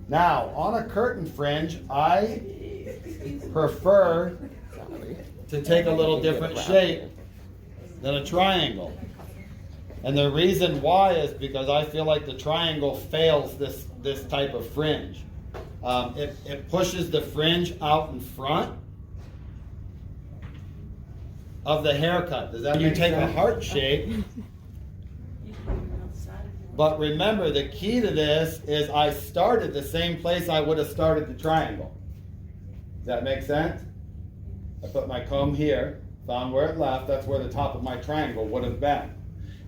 Now, on a curtain fringe, I prefer to take a little different shape than a triangle. And the reason why is because I feel like the triangle fails this type of fringe. It pushes the fringe out in front of the haircut. Does that mean you take a heart shape? But remember, the key to this is I started the same place I would have started the triangle. Does that make sense? I put my comb here, found where it left, that's where the top of my triangle would have been.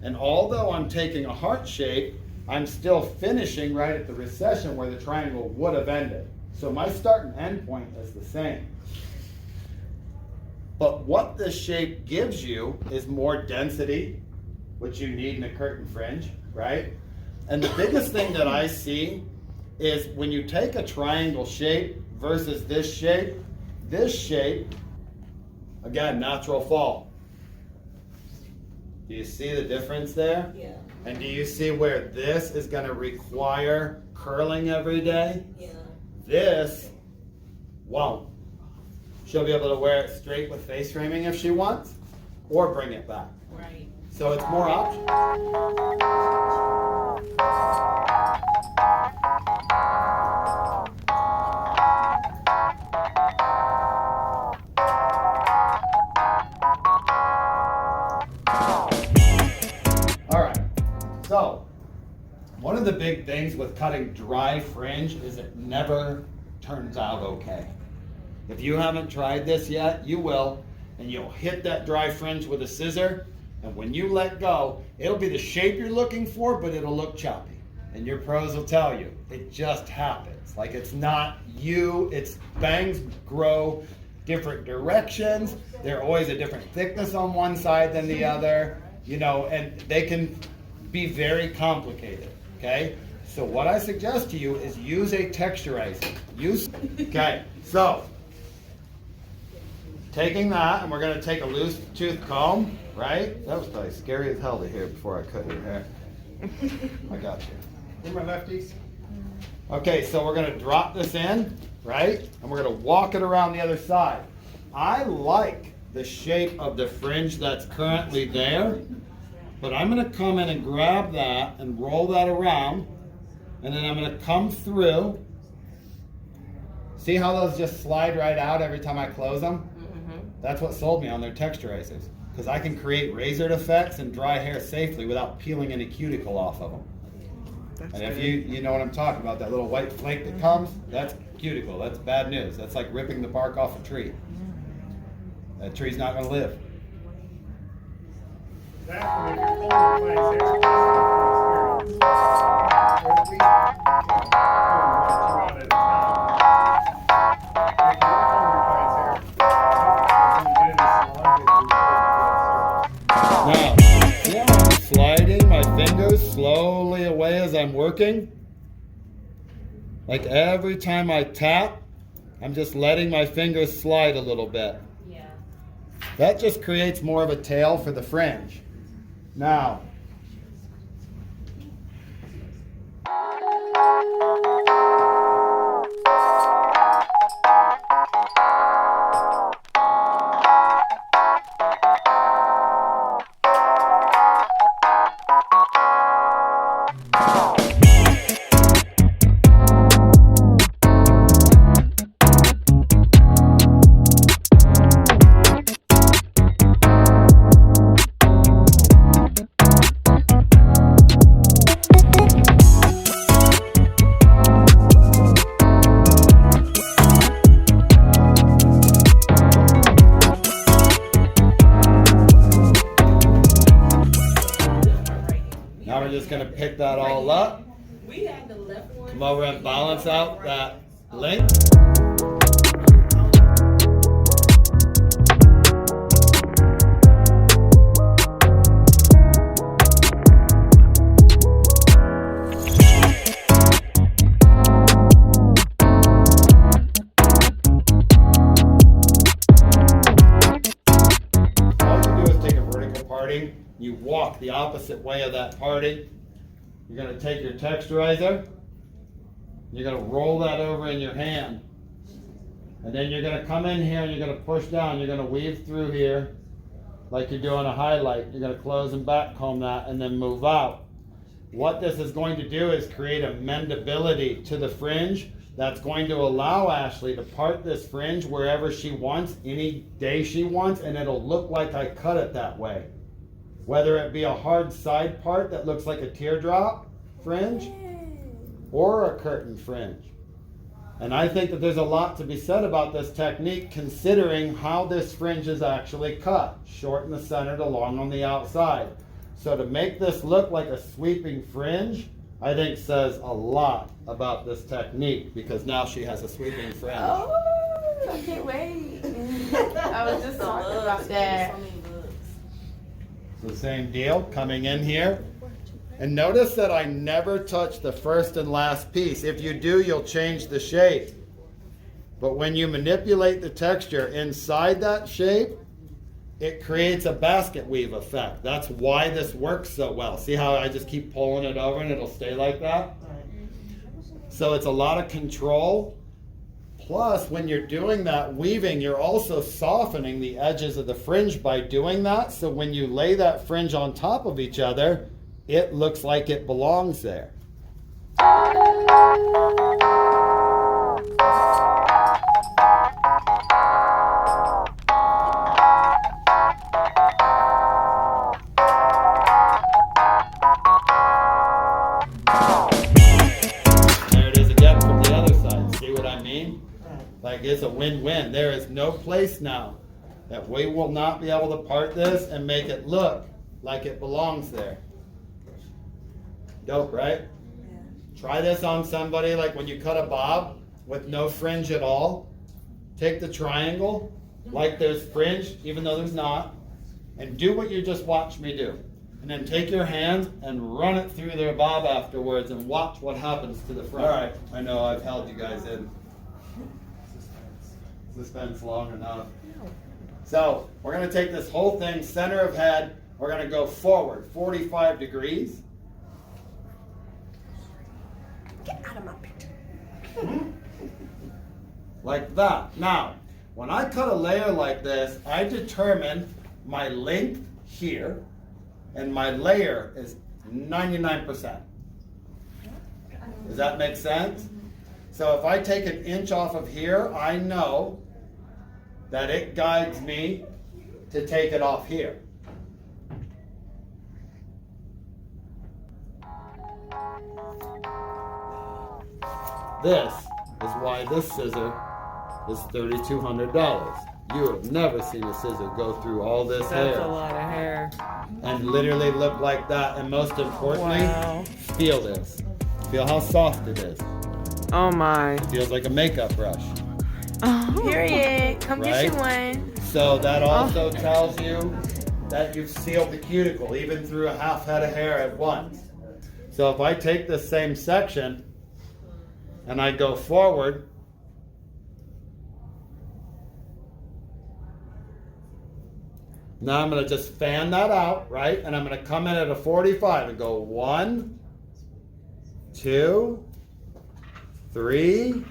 And although I'm taking a heart shape, I'm still finishing right at the recession where the triangle would have ended. So my start and end point is the same. But what this shape gives you is more density, which you need in a curtain fringe, right? And the biggest thing that I see is when you take a triangle shape versus this shape, again, natural fall. Do you see the difference there? Yeah. And do you see where this is going to require curling every day? Yeah. This won't. She'll be able to wear it straight with face framing if she wants, or bring it back. Right. So it's more options. All right, so one of the big things with cutting dry fringe is it never turns out okay. If you haven't tried this yet, you will, and you'll hit that dry fringe with a scissor, and when you let go, it'll be the shape you're looking for, but it'll look choppy. And your pros will tell you, it just happens. Like it's not you, it's bangs grow different directions. They're always a different thickness on one side than the other, you know, and they can be very complicated, okay? So what I suggest to you is use a texturizer. Okay, so taking that, and we're going to take a loose tooth comb, right? That was probably scary as hell to hear before I cut your hair. I got you. Where my lefties? Okay, so we're going to drop this in, right? And we're going to walk it around the other side. I like the shape of the fringe that's currently there, but I'm going to come in and grab that and roll that around, and then I'm going to come through. See how those just slide right out every time I close them? That's what sold me on their texturizers, because I can create razored effects and dry hair safely without peeling any cuticle off of them. And if you know what I'm talking about, that little white flake that comes, that's cuticle. That's bad news. That's like ripping the bark off a tree. That tree's not going to live. That, if you're pulling your client's hair, that's the experience. Or at least, pulling one or two out at a time. If you're pulling your client's hair, Now, see how I'm sliding my fingers slowly away as I'm working? Like every time I tap, I'm just letting my fingers slide a little bit. Yeah. That just creates more of a tail for the fringe. Now, we're just going to pick that all up. We had the left one. Come over and balance out that length. All you do is take a vertical parting. You walk the opposite way of that parting. You're going to take your texturizer, You're gonna roll that over in your hand. And then you're gonna come in here and you're gonna push down. You're gonna weave through here like you're doing a highlight. You're gonna close and back comb that and then move out. What this is going to do is create a mendability to the fringe that's going to allow Ashley to part this fringe wherever she wants, any day she wants, and it'll look like I cut it that way. Whether it be a hard side part that looks like a teardrop fringe or a curtain fringe. And I think that there's a lot to be said about this technique considering how this fringe is actually cut. Short in the center to long on the outside. So to make this look like a sweeping fringe, I think says a lot about this technique because now she has a sweeping fringe. Oh, I can't wait. I was just talking about that. So same deal, coming in here. And notice that I never touch the first and last piece. If you do, you'll change the shape. But when you manipulate the texture inside that shape, it creates a basket weave effect. That's why this works so well. See how I just keep pulling it over and it'll stay like that? So it's a lot of control. Plus, when you're doing that weaving, you're also softening the edges of the fringe by doing that. So when you lay that fringe on top of each other, it looks like it belongs there. There it is again from the other side. See what I mean? Like it's a win-win. There is no place now that we will not be able to part this and make it look like it belongs there. Dope, right? Yeah. Try this on somebody like when you cut a bob with no fringe at all. Take the triangle like there's fringe, even though there's not, and do what you just watched me do. And then take your hand and run it through their bob afterwards and watch what happens to the front. All right, I know I've held you guys in suspense long enough. So we're gonna take this whole thing, center of head, we're gonna go forward 45 degrees. Get out of my picture. Like that. Now, when I cut a layer like this, I determine my length here, and my layer is 99%. Does that make sense? So if I take an inch off of here, I know that it guides me to take it off here. This is why this scissor is $3,200. You have never seen a scissor go through all this hair. That's a lot of hair. And literally look like that. And most importantly, Wow. feel this. Feel how soft it is. Oh my. Feels like a makeup brush. Oh. Period. Come get you Right? one. So that also tells you that you've sealed the cuticle, even through a half head of hair at once. So if I take this same section and I go forward, now I'm going to just fan that out, right? And I'm going to come in at a 45 and go 1, 2, 3,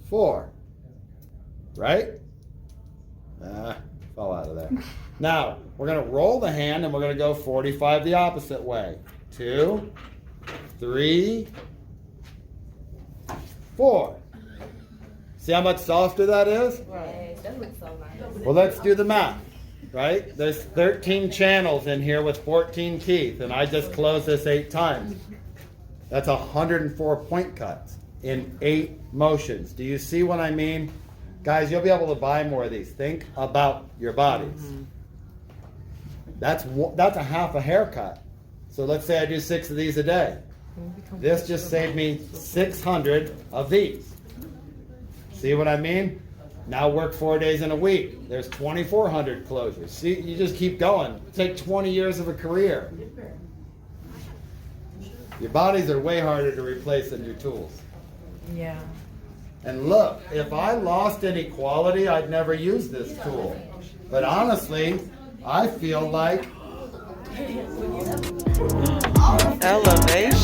4. Right? Fell out of there. Now, we're going to roll the hand and we're going to go 45 the opposite way. 2, 3, 4. See how much softer that is? Yes, that looks so nice. Well, let's do the math, right? There's 13 channels in here with 14 teeth, and I just closed this 8 times. That's 104 point cuts in 8 motions. Do you see what I mean? Guys, you'll be able to buy more of these. Think about your bodies. That's a half a haircut. So let's say I do 6 of these a day. This just saved me 600 of these. See what I mean? Now work 4 days in a week. There's 2,400 closures. See, you just keep going. Take 20 years of a career. Your bodies are way harder to replace than your tools. Yeah. And look, if I lost any quality, I'd never use this tool. But honestly, I feel like Elevation.